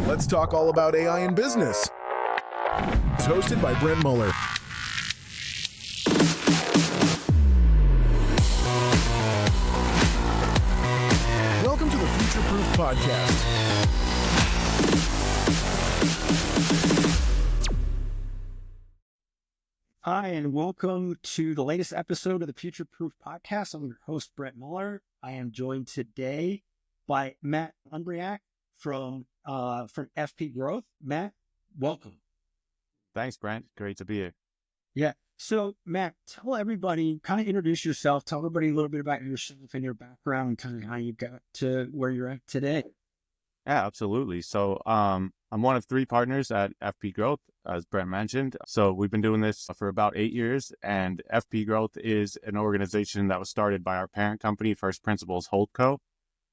Let's talk all about AI in business. It's hosted by Brent Muller. Welcome to the Future Proof Podcast. Hi, and welcome to the latest episode of the Future Proof Podcast. I'm your host, Brent Muller. I am joined today by Matt Umbriac from FP Growth. Matt, welcome. Thanks, Brent. Great to be here. Yeah. So, Matt, tell everybody, kind of introduce yourself. Tell everybody a little bit about yourself and your background and kind of how you got to where you're at today. Yeah, absolutely. So, I'm one of three partners at FP Growth, as Brent mentioned. So we've been doing this for about 8 years, and FP Growth is an organization that was started by our parent company, FirstPrinciples Holdco.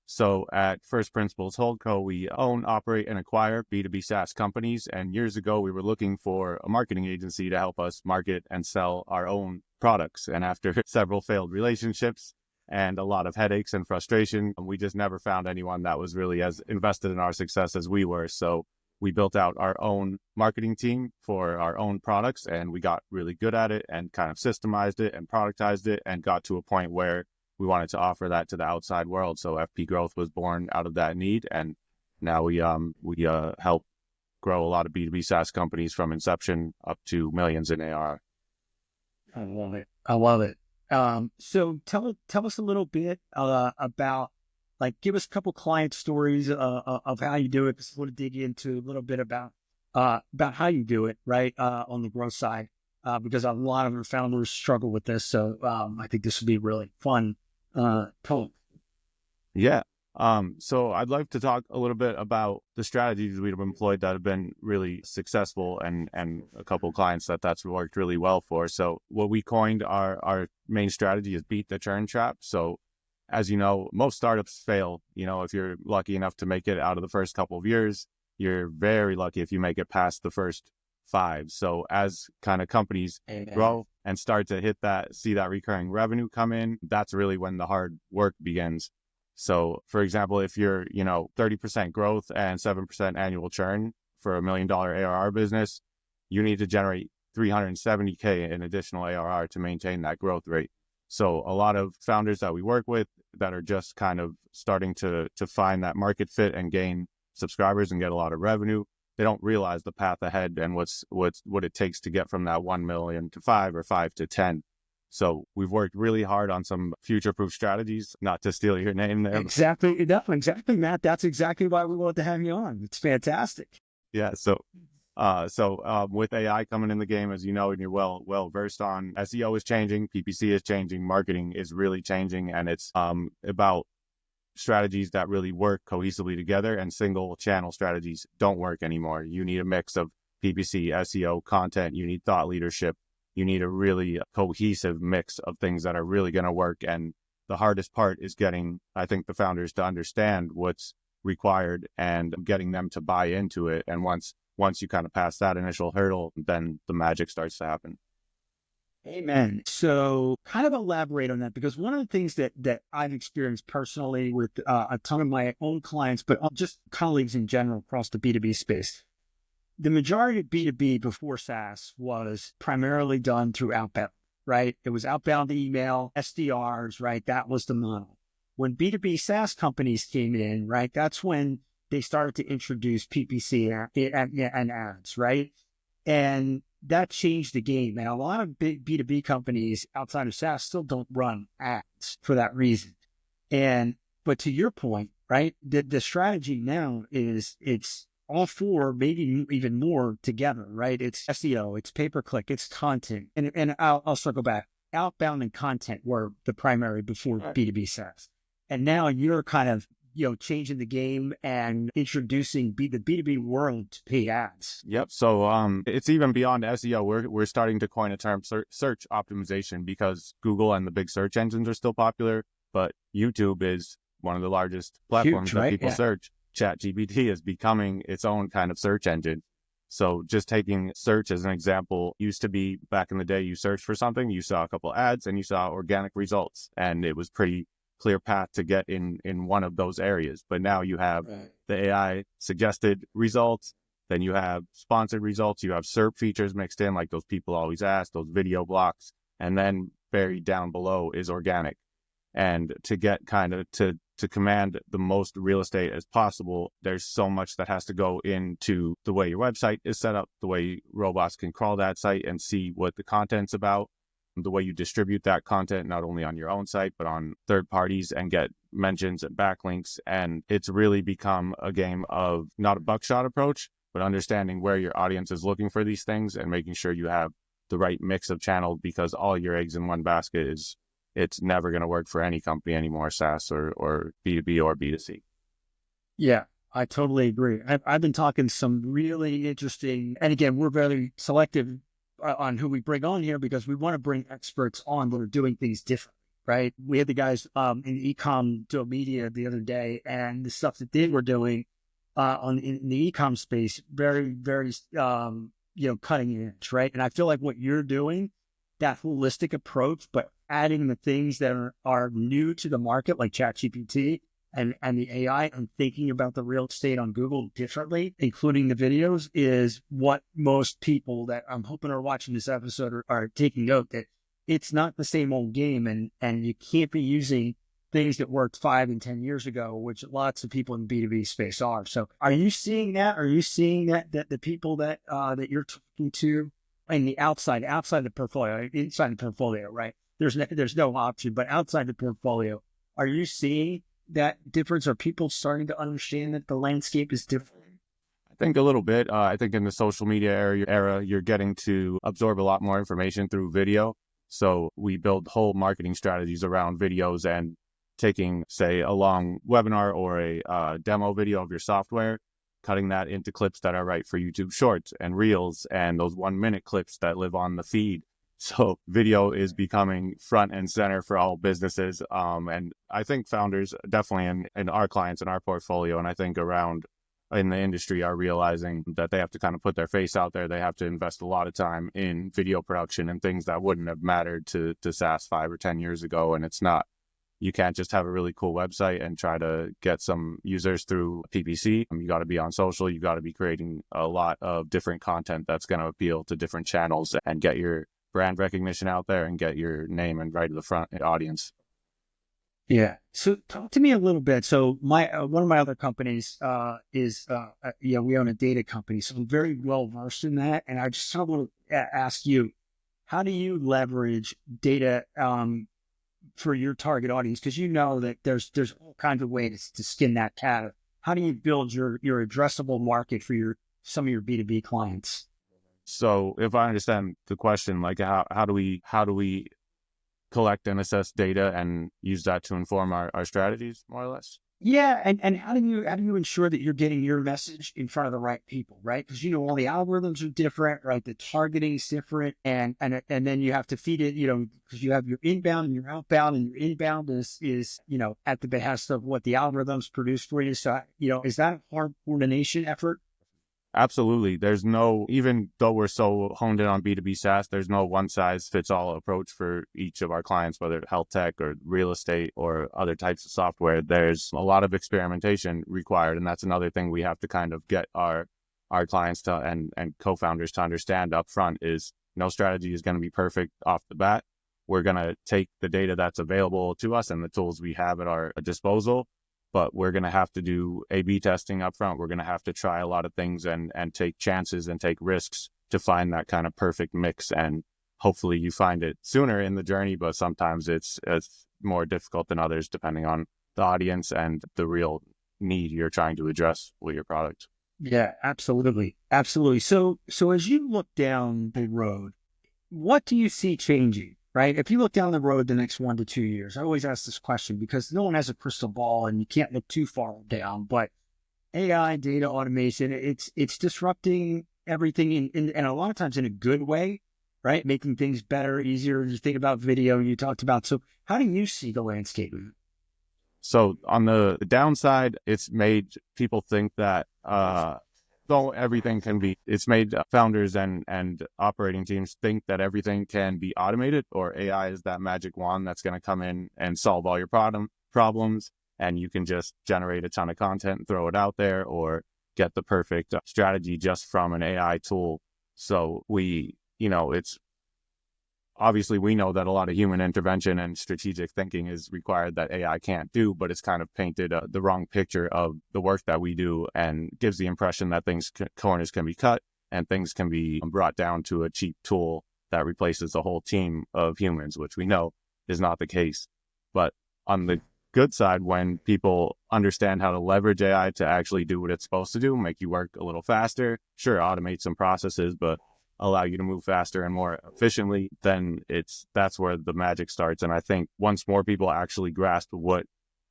So at FirstPrinciples Holdco, we own, operate, and acquire B2B SaaS companies. And years ago, we were looking for a marketing agency to help us market and sell our own products. And after several failed relationships and a lot of headaches and frustration, we just never found anyone that was really as invested in our success as we were. So we built out our own marketing team for our own products, and we got really good at it and kind of systemized it and productized it and got to a point where we wanted to offer that to the outside world. So FP Growth was born out of that need, and now we help grow a lot of B2B SaaS companies from inception up to millions in ARR. I love it. So tell us a little bit about, like, give us a couple client stories of how you do it. Just want to dig into a little bit about how you do it, right, on the growth side, because a lot of our founders struggle with this. So I think this would be really fun. Yeah. So I'd like to talk a little bit about the strategies we've employed that have been really successful, and a couple of clients that's worked really well for. So what we coined our main strategy is beat the churn trap. So as you know, most startups fail. You know, if you're lucky enough to make it out of the first couple of years, you're very lucky if you make it past the first 5. So as kind of companies grow and start to see that recurring revenue come in, that's really when the hard work begins. So for example, if you're, 30% growth and 7% annual churn for $1 million ARR business, you need to generate $370K in additional ARR to maintain that growth rate. So a lot of founders that we work with that are just kind of starting to find that market fit and gain subscribers and get a lot of revenue, they don't realize the path ahead and what it takes to get from that 1 million to 5 or 5 to 10. So we've worked really hard on some future-proof strategies, not to steal your name there. Exactly, Matt. That's exactly why we wanted to have you on. It's fantastic. Yeah. So with AI coming in the game, as you know, and you're well versed on, SEO is changing, PPC is changing, marketing is really changing, and it's about strategies that really work cohesively together, and single channel strategies don't work anymore. You need a mix of PPC, SEO, content. You need thought leadership. You need a really cohesive mix of things that are really going to work. And the hardest part is getting, I think, the founders to understand what's required and getting them to buy into it. And once you kind of pass that initial hurdle, then the magic starts to happen. Amen. So kind of elaborate on that, because one of the things that I've experienced personally with a ton of my own clients, but just colleagues in general across the B2B space, the majority of B2B before SaaS was primarily done through outbound, right? It was outbound email, SDRs, right? That was the model. When B2B SaaS companies came in, right, that's when they started to introduce PPC and ads, right? And that changed the game. And a lot of big B2B companies outside of SaaS still don't run ads for that reason. But to your point, right, the strategy now is it's all four, maybe even more together, right? It's SEO, it's pay-per-click, it's content. And I'll circle back. Outbound and content were the primary before B2B SaaS. And now you're kind of, changing the game and introducing the B2B world to pay ads. Yep. So it's even beyond SEO. We're starting to coin a term, search optimization, because Google and the big search engines are still popular, but YouTube is one of the largest platforms that people search. ChatGPT is becoming its own kind of search engine. So just taking search as an example, used to be back in the day, you searched for something, you saw a couple ads and you saw organic results, and it was pretty clear path to get in one of those areas. But now you have the AI suggested results, then you have sponsored results, you have SERP features mixed in, like those people always ask, those video blocks, and then buried down below is organic. And to get kind of to command the most real estate as possible, there's so much that has to go into the way your website is set up, the way robots can crawl that site and see what the content's about, the way you distribute that content, not only on your own site, but on third parties and get mentions and backlinks. And it's really become a game of not a buckshot approach, but understanding where your audience is looking for these things and making sure you have the right mix of channels, because all your eggs in one basket it's never going to work for any company anymore, SaaS or B2B or B2C. Yeah, I totally agree. I've been talking some really interesting, and again, we're very selective on who we bring on here because we want to bring experts on that are doing things different, right? We had the guys in e-com do media the other day, and the stuff that they were doing in the e-com space, very, very, cutting edge, right? And I feel like what you're doing, that holistic approach, but adding the things that are new to the market, like ChatGPT and the AI, and thinking about the real estate on Google differently, including the videos, is what most people that I'm hoping are watching this episode are taking note that it's not the same old game, and you can't be using things that worked 5 and 10 years ago, which lots of people in the B2B space are. So are you seeing that? Are you seeing that the people that you're talking to in the outside the portfolio, inside the portfolio, right? There's no option, but outside the portfolio, are you seeing that difference? Are people starting to understand that the landscape is different? I think a little bit. I think in the social media era, you're getting to absorb a lot more information through video. So we build whole marketing strategies around videos and taking, say, a long webinar or a demo video of your software, cutting that into clips that are right for YouTube Shorts and Reels and those 1-minute clips that live on the feed. So video is becoming front and center for all businesses. And I think founders definitely in our clients in our portfolio, and I think around in the industry, are realizing that they have to kind of put their face out there. They have to invest a lot of time in video production and things that wouldn't have mattered to SaaS 5 or 10 years ago. And it's not, you can't just have a really cool website and try to get some users through PPC. You got to be on social. You got to be creating a lot of different content that's going to appeal to different channels and get your brand recognition out there and get your name and right to the front audience. Yeah. So talk to me a little bit. So my one of my other companies is we own a data company, so I'm very well versed in that. And I just sort of want to ask you, how do you leverage data for your target audience? Because you know that there's all kinds of ways to skin that cat. How do you build your addressable market for some of your B2B clients? So if I understand the question, like how do we collect and assess data and use that to inform our strategies, more or less? Yeah, and how do you ensure that you're getting your message in front of the right people, right? Because all the algorithms are different, right? The targeting is different, and then you have to feed it, because you have your inbound and your outbound, and your inbound is at the behest of what the algorithms produce for you. So is that a hard coordination effort? Absolutely. There's no, even though we're so honed in on B2B SaaS, there's no one size fits all approach for each of our clients, whether it's health tech or real estate or other types of software. There's a lot of experimentation required. And that's another thing we have to kind of get our clients to and co-founders to understand up front is no strategy is going to be perfect off the bat. We're going to take the data that's available to us and the tools we have at our disposal, but we're going to have to do A/B testing up front. We're going to have to try a lot of things and take chances and take risks to find that kind of perfect mix. And hopefully you find it sooner in the journey, but sometimes it's more difficult than others depending on the audience and the real need you're trying to address with your product. Yeah, absolutely. Absolutely. So as you look down the road, what do you see changing? Right? If you look down the road the next 1 to 2 years, I always ask this question because no one has a crystal ball and you can't look too far down, but AI, data automation, it's disrupting everything and a lot of times in a good way, right? Making things better, easier. You think about video you talked about. So how do you see the landscape? So on the downside, it's made people think that though everything can be, it's made founders and operating teams think that everything can be automated or AI is that magic wand that's going to come in and solve all your problems problems, and you can just generate a ton of content and throw it out there, or get the perfect strategy just from an AI tool. So it's obviously, we know that a lot of human intervention and strategic thinking is required that AI can't do, but it's kind of painted the wrong picture of the work that we do, and gives the impression that corners can be cut and things can be brought down to a cheap tool that replaces the whole team of humans, which we know is not the case. But on the good side, when people understand how to leverage AI to actually do what it's supposed to do, make you work a little faster, sure, automate some processes, but allow you to move faster and more efficiently, then that's where the magic starts. And I think once more people actually grasp what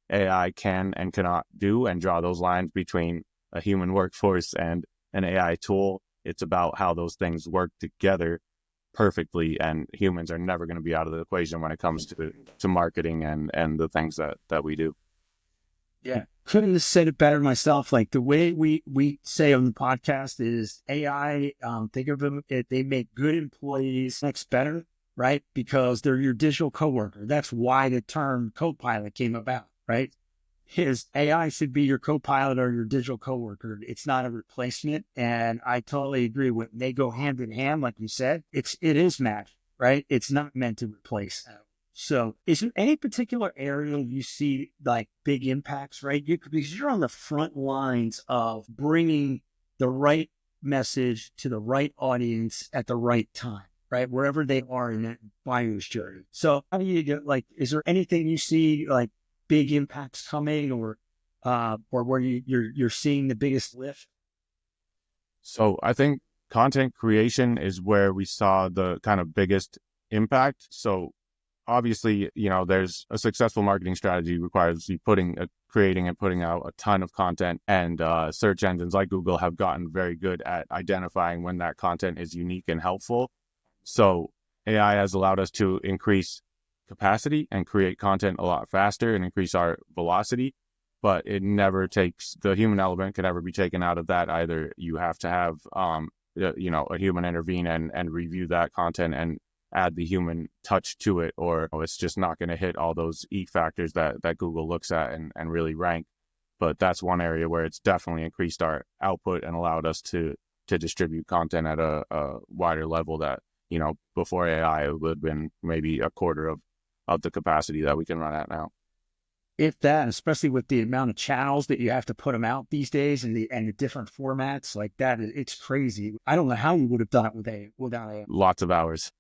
AI can and cannot do, and draw those lines between a human workforce and an AI tool, it's about how those things work together perfectly, and humans are never going to be out of the equation when it comes to marketing and the things that we do. Yeah. Couldn't have said it better myself. Like, the way we say on the podcast is AI, think of them, they make good employees next better, right? Because they're your digital coworker. That's why the term co-pilot came about, right? His AI should be your co-pilot or your digital coworker. It's not a replacement. And I totally agree with, they go hand in hand, like you said. It is magic, right? It's not meant to replace. So is there any particular area you see like big impacts, right? Because you're on the front lines of bringing the right message to the right audience at the right time, right? Wherever they are in that buyer's journey. So how do you get, like, is there anything you see like big impacts coming, or where you're seeing the biggest lift? So I think content creation is where we saw the kind of biggest impact. So obviously, there's a successful marketing strategy requires you creating and putting out a ton of content, and search engines like Google have gotten very good at identifying when that content is unique and helpful. So AI has allowed us to increase capacity and create content a lot faster and increase our velocity, but the human element can never be taken out of that either. You have to have, a human intervene and review that content and add the human touch to it, or it's just not going to hit all those E factors that Google looks at and really rank. But that's one area where it's definitely increased our output and allowed us to distribute content at a wider level that, before AI, it would have been maybe a quarter of the capacity that we can run at now. If that, especially with the amount of channels that you have to put them out these days, and the different formats like that, it's crazy. I don't know how we would have done it without AI. Lots of hours.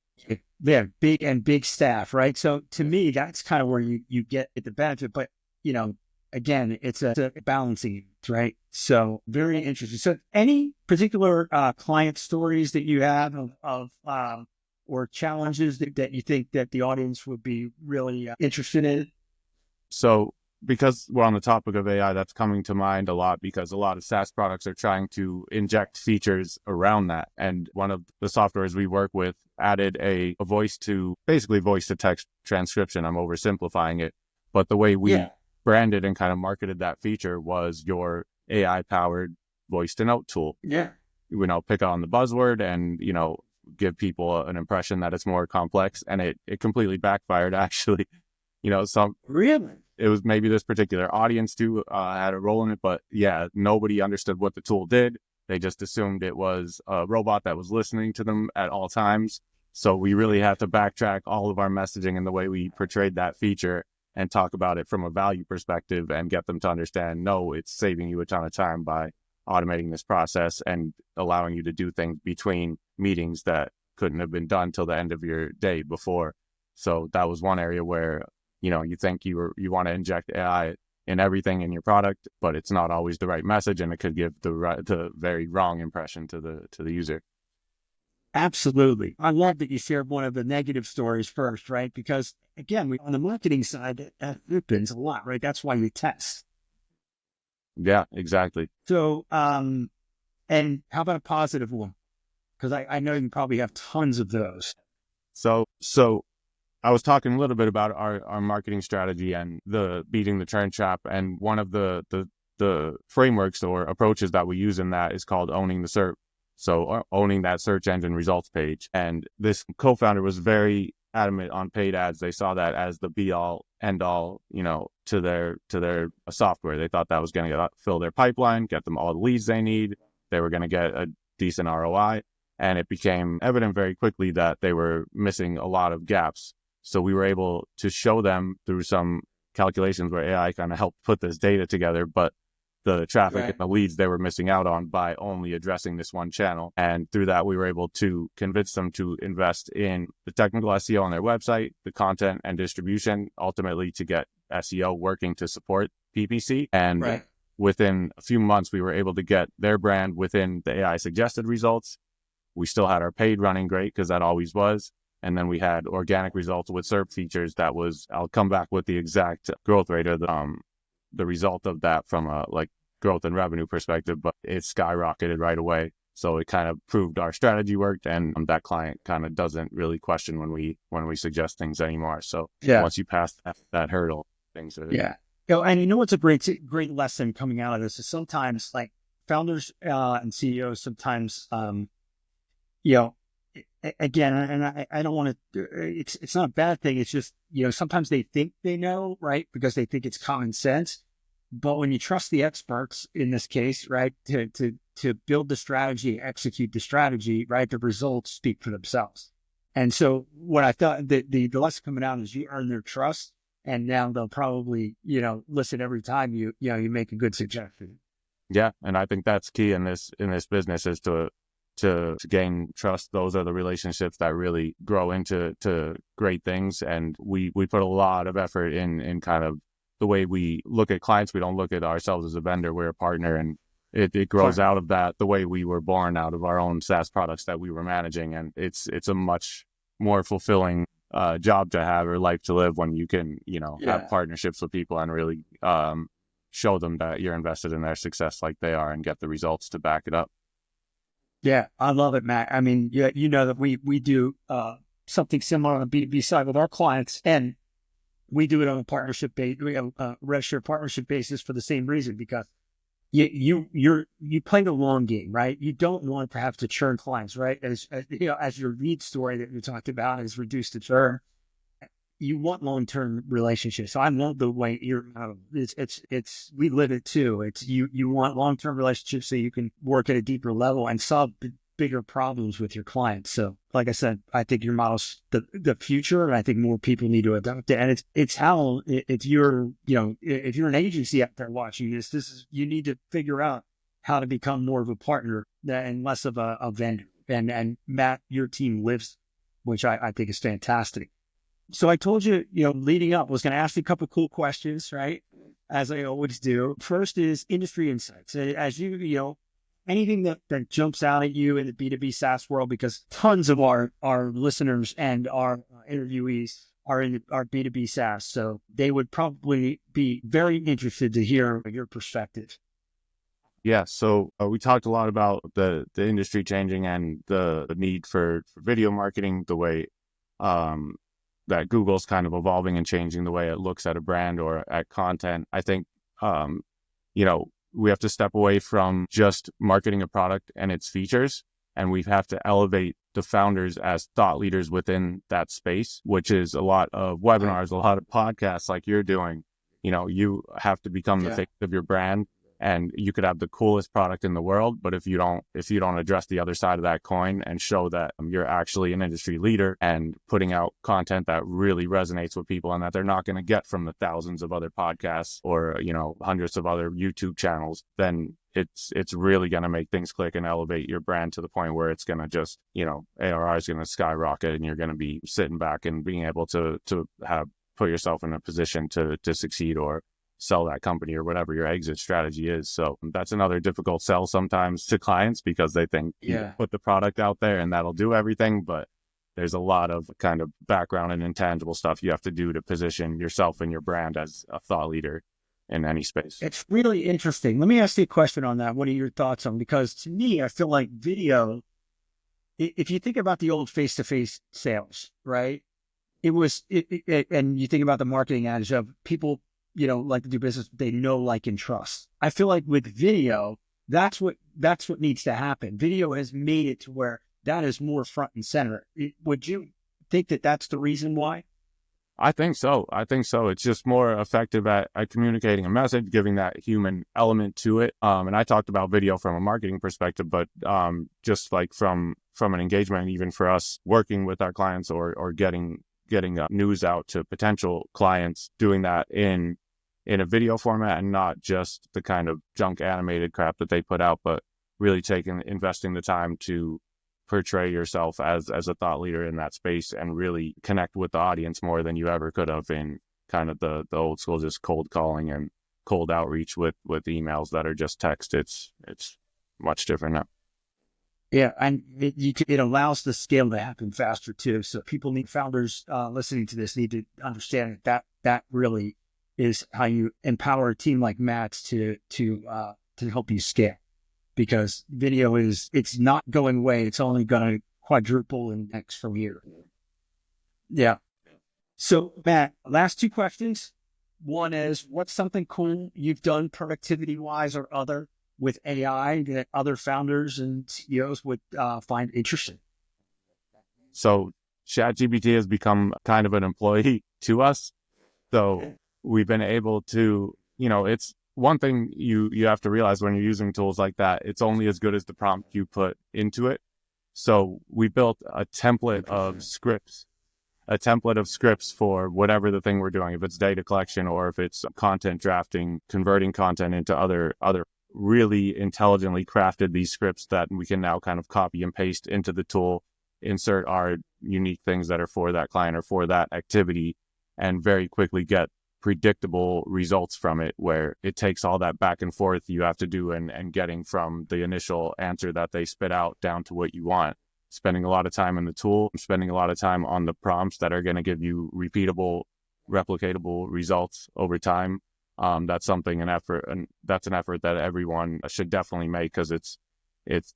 Yeah, big staff, right? So to me, that's kind of where you get the benefit. But, again, it's a balancing, right? So very interesting. So any particular client stories that you have of or challenges that you think that the audience would be really interested in? So because we're on the topic of AI, that's coming to mind a lot, because a lot of SaaS products are trying to inject features around that. And one of the softwares we work with added a voice to text transcription. I'm oversimplifying it, but the way we branded and kind of marketed that feature was your AI powered voice to note tool. Yeah. Pick on the buzzword and, give people an impression that it's more complex, and it completely backfired actually. Really? It was maybe this particular audience too had a role in it, but yeah, nobody understood what the tool did. They just assumed it was a robot that was listening to them at all times. So we really had to backtrack all of our messaging and the way we portrayed that feature and talk about it from a value perspective and get them to understand, no, it's saving you a ton of time by automating this process and allowing you to do things between meetings that couldn't have been done till the end of your day before. So that was one area where you think you want to inject AI in everything in your product, but it's not always the right message, and it could give the very wrong impression to the user. Absolutely. I love that you shared one of the negative stories first, right? Because again, on the marketing side, that happens a lot, right? That's why we test. Yeah, exactly. So, and how about a positive one? Because I know you probably have tons of those. So I was talking a little bit about our marketing strategy and the beating the churn trap, and one of the frameworks or approaches that we use in that is called owning the SERP. So owning that search engine results page. And this co-founder was very adamant on paid ads. They saw that as the be all end all, to their software. They thought that was going to fill their pipeline, get them all the leads they need. They were going to get a decent ROI. And it became evident very quickly that they were missing a lot of gaps. So we were able to show them through some calculations where AI kind of helped put this data together, but the traffic and the leads they were missing out on by only addressing this one channel. And through that, we were able to convince them to invest in the technical SEO on their website, the content and distribution, ultimately to get SEO working to support PPC. And within a few months, we were able to get their brand within the AI suggested results. We still had our paid running great because that always was. And then we had organic results with SERP features. I'll come back with the exact growth rate or the result of that from a growth and revenue perspective, but it skyrocketed right away. So it kind of proved our strategy worked, and that client kind of doesn't really question when we suggest things anymore. So once you pass that hurdle, things are and what's a great lesson coming out of this is sometimes founders and CEOs sometimes again, and I don't want to, it's not a bad thing. It's just, sometimes they think they know, right? Because they think it's common sense. But when you trust the experts in this case, right, to build the strategy, execute the strategy, right, the results speak for themselves. And so what I thought the lesson coming out is you earn their trust, and now they'll probably, listen every time you make a good suggestion. Yeah. And I think that's key in this business is to gain trust. Those are the relationships that really grow into great things. And we put a lot of effort in kind of the way we look at clients. We don't look at ourselves as a vendor, we're a partner, and it grows out of that, the way we were born out of our own SaaS products that we were managing. And it's a much more fulfilling job to have, or life to live, when you can, have partnerships with people and really show them that you're invested in their success like they are and get the results to back it up. Yeah, I love it, Matt. I mean, that we do something similar on the B2B side with our clients, and we do it on a partnership base. We have a rev share partnership basis for the same reason, because you play the long game, right? You don't want perhaps to churn clients, right? As your lead story that you talked about is reduced to churn. You want long-term relationships. So I love the way we live it too. It's you want long-term relationships so you can work at a deeper level and solve bigger problems with your clients. So like I said, I think your model's the future, and I think more people need to adopt it. And it's how, if you're an agency out there watching this you need to figure out how to become more of a partner and less of a vendor. And Matt, your team lives, which I think is fantastic. So I told you, leading up, I was going to ask you a couple of cool questions, right? As I always do. First is industry insights. As anything that jumps out at you in the B2B SaaS world, because tons of our listeners and our interviewees are in our B2B SaaS. So they would probably be very interested to hear your perspective. Yeah. So we talked a lot about the industry changing and the need for video marketing, the way that Google's kind of evolving and changing the way it looks at a brand or at content. I think, we have to step away from just marketing a product and its features, and we have to elevate the founders as thought leaders within that space, which is a lot of webinars, a lot of podcasts like you're doing. You have to become the face of your brand. And you could have the coolest product in the world, but if you don't address the other side of that coin and show that you're actually an industry leader and putting out content that really resonates with people and that they're not going to get from the thousands of other podcasts or, hundreds of other YouTube channels, then it's really going to make things click and elevate your brand to the point where it's going to just, ARR is going to skyrocket, and you're going to be sitting back and being able to put yourself in a position to succeed or sell that company or whatever your exit strategy is. So that's another difficult sell sometimes to clients, because they think you put the product out there and that'll do everything. But there's a lot of kind of background and intangible stuff you have to do to position yourself and your brand as a thought leader in any space. It's really interesting. Let me ask you a question on that. What are your thoughts on? Because to me, I feel like video, if you think about the old face-to-face sales, right? And you think about the marketing adage of people, like to do business, they know, like, and trust. I feel like with video, that's what needs to happen. Video has made it to where that is more front and center. Would you think that that's the reason why? I think so. It's just more effective at communicating a message, giving that human element to it. And I talked about video from a marketing perspective, but just like from an engagement, even for us working with our clients or getting news out to potential clients, doing that in a video format and not just the kind of junk animated crap that they put out, but really investing the time to portray yourself as a thought leader in that space and really connect with the audience more than you ever could have in kind of the old school, just cold calling and cold outreach with emails that are just text. It's much different now. Yeah, and it allows the scale to happen faster too. So founders listening to this need to understand that really is how you empower a team like Matt's to help you scale. Because video it's not going away. It's only going to quadruple in the next year. Yeah. So Matt, last two questions. One is, what's something cool you've done productivity wise or other with AI that other founders and CEOs would find interesting? So ChatGPT has become kind of an employee to us. So we've been able to, it's one thing you have to realize when you're using tools like that, it's only as good as the prompt you put into it. So we built a template of scripts for whatever the thing we're doing, if it's data collection or if it's content drafting, converting content into other really intelligently crafted these scripts that we can now kind of copy and paste into the tool, insert our unique things that are for that client or for that activity, and very quickly get predictable results from it, where it takes all that back and forth you have to do and getting from the initial answer that they spit out down to what you want. Spending a lot of time in the tool, spending a lot of time on the prompts that are going to give you repeatable, replicatable results over time. That's an effort that everyone should definitely make, because it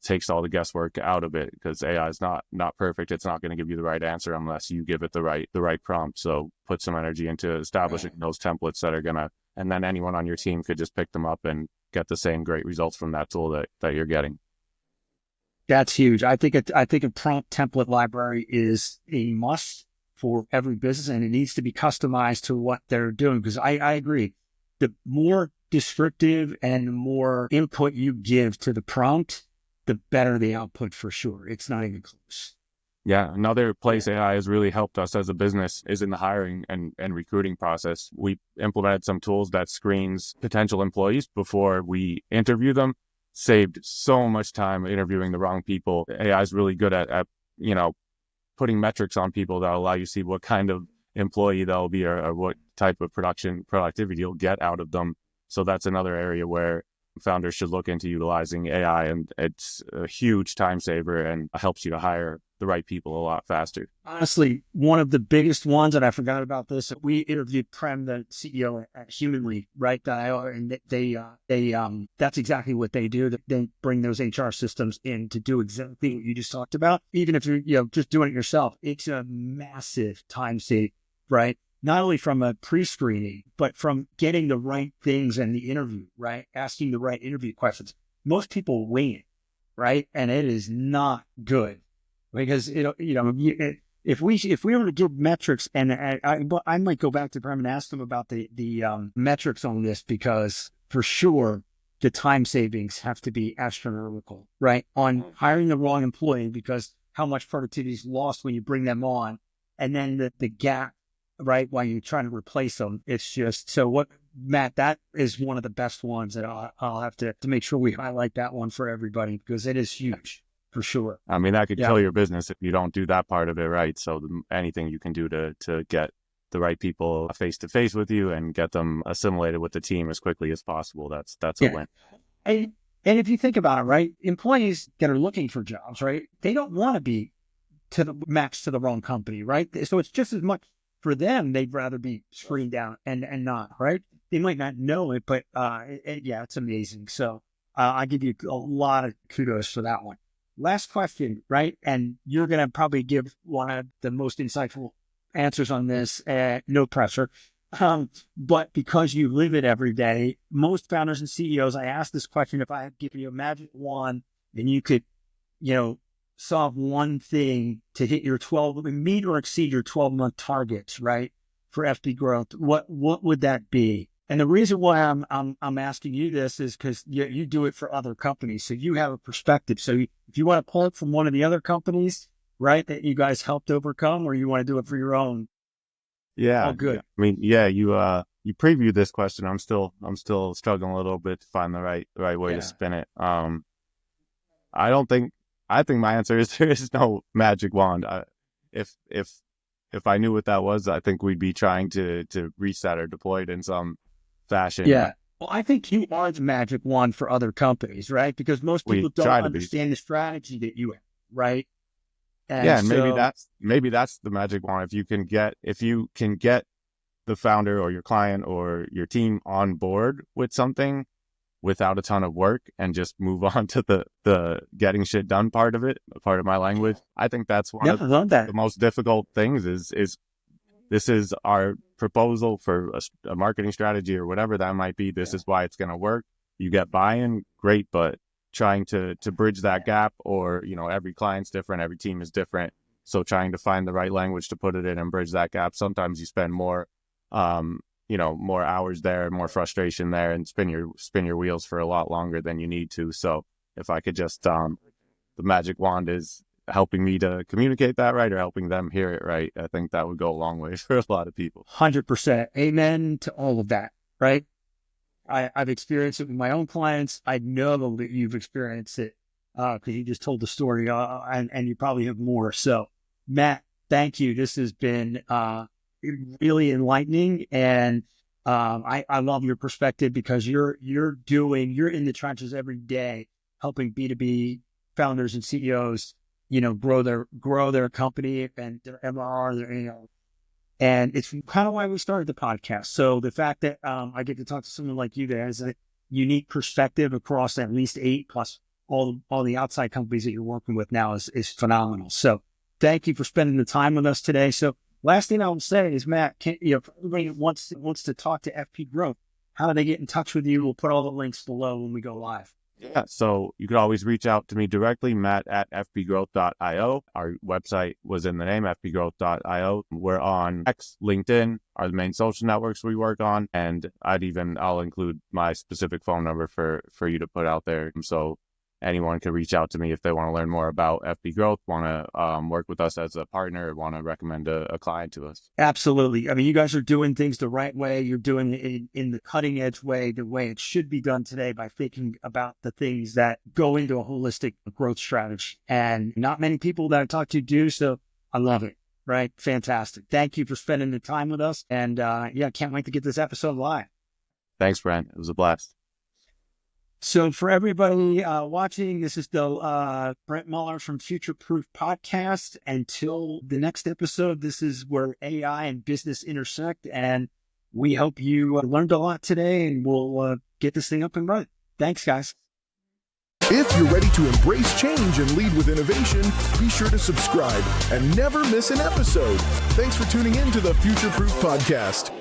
takes all the guesswork out of it, because AI is not perfect. It's not going to give you the right answer unless you give it the right prompt. So put some energy into establishing those templates that are and then anyone on your team could just pick them up and get the same great results from that tool that you're getting. That's huge. I think a prompt template library is a must for every business, and it needs to be customized to what they're doing. Because I agree, the more descriptive and the more input you give to the prompt, the better the output for sure. It's not even close. Yeah. Another place AI has really helped us as a business is in the hiring and recruiting process. We implemented some tools that screens potential employees before we interview them. Saved so much time interviewing the wrong people. AI is really good at putting metrics on people that allow you to see what kind of employee they'll be or what type of productivity you'll get out of them. So that's another area where founders should look into utilizing AI, and it's a huge time saver and helps you to hire the right people a lot faster. Honestly, one of the biggest ones, and I forgot about this, we interviewed Prem, the CEO at Humanly, right? And they that's exactly what they do. They bring those HR systems in to do exactly what you just talked about. Even if you're just doing it yourself, it's a massive time save, right? Not only from a pre-screening, but from getting the right things in the interview, right? Asking the right interview questions. Most people wing it, right? And it is not good, because if we were to give metrics, and I might go back to Prem and ask them about the metrics on this, because for sure the time savings have to be astronomical, right? On hiring the wrong employee, because how much productivity is lost when you bring them on, and then the gap, right, while you're trying to replace them. It's just, so what, Matt, that is one of the best ones that I'll have to make sure we highlight that one for everybody, because it is huge for sure. I mean, that could kill your business if you don't do that part of it right. So anything you can do to get the right people face to face with you and get them assimilated with the team as quickly as possible, that's a win. And if you think about it, right, employees that are looking for jobs, right, they don't want to be matched to the wrong company, right? So it's just as much for them, they'd rather be screened down and not, right? They might not know it, but it's amazing. So I give you a lot of kudos for that one. Last question, right? And you're going to probably give one of the most insightful answers on this, no pressure. But because you live it every day, most founders and CEOs, I ask this question: if I had given you a magic wand and you could, solve one thing to hit your meet or exceed your 12-month targets, right? for FP Growth, what would that be? And the reason why I'm asking you this is because you do it for other companies, so you have a perspective. So if you want to pull it from one of the other companies, right, that you guys helped overcome, or you want to do it for your own, Yeah. all good. Yeah. I mean, yeah, you previewed this question. I'm still struggling a little bit to find the right way to spin it. I think my answer is there is no magic wand. If I knew what that was, I think we'd be trying to reset or deploy it in some fashion. Yeah. Well, I think you are the magic wand for other companies, right? Because most people don't understand the strategy that you have, right? And maybe that's the magic wand. If you can get the founder or your client or your team on board with something without a ton of work and just move on to the getting shit done part of it, part of my language. I think that's one of the most difficult things is this is our proposal for a marketing strategy or whatever that might be. This is why it's going to work. You get buy-in, great, but trying to bridge that gap, or, every client's different, every team is different. So trying to find the right language to put it in and bridge that gap. Sometimes you spend more hours there, more frustration there, and spin your wheels for a lot longer than you need to. So if I could just, the magic wand is helping me to communicate that right, or helping them hear it right, I think that would go a long way for a lot of people. 100%. Amen to all of that, right? I've experienced it with my own clients. I know that you've experienced it because you just told the story, and you probably have more. So, Matt, thank you. This has been really enlightening, and I love your perspective because you're in the trenches every day, helping B2B founders and CEOs, grow their company and their MRR, and it's kind of why we started the podcast. So the fact that I get to talk to someone like you that has a unique perspective across at least 8 plus all the outside companies that you're working with now is phenomenal. So thank you for spending the time with us today. So last thing I will say is, Matt, if everybody wants to talk to FP Growth, how do they get in touch with you? We'll put all the links below when we go live. Yeah, so you could always reach out to me directly, matt@fpgrowth.io. Our website was in the name, fpgrowth.io. We're on X, LinkedIn are the main social networks we work on, and I'll include my specific phone number for you to put out there. So anyone can reach out to me if they want to learn more about FP Growth, want to work with us as a partner, want to recommend a client to us. Absolutely. I mean, you guys are doing things the right way. You're doing it in the cutting edge way, the way it should be done today, by thinking about the things that go into a holistic growth strategy. And not many people that I talk to do, so I love it. Right? Fantastic. Thank you for spending the time with us. And can't wait to get this episode live. Thanks, Brent. It was a blast. So for everybody watching, this is the Brent Muller from Future Proof Podcast. Until the next episode, this is where AI and business intersect. And we hope you learned a lot today, and we'll get this thing up and running. Thanks, guys. If you're ready to embrace change and lead with innovation, be sure to subscribe and never miss an episode. Thanks for tuning in to the Future Proof Podcast.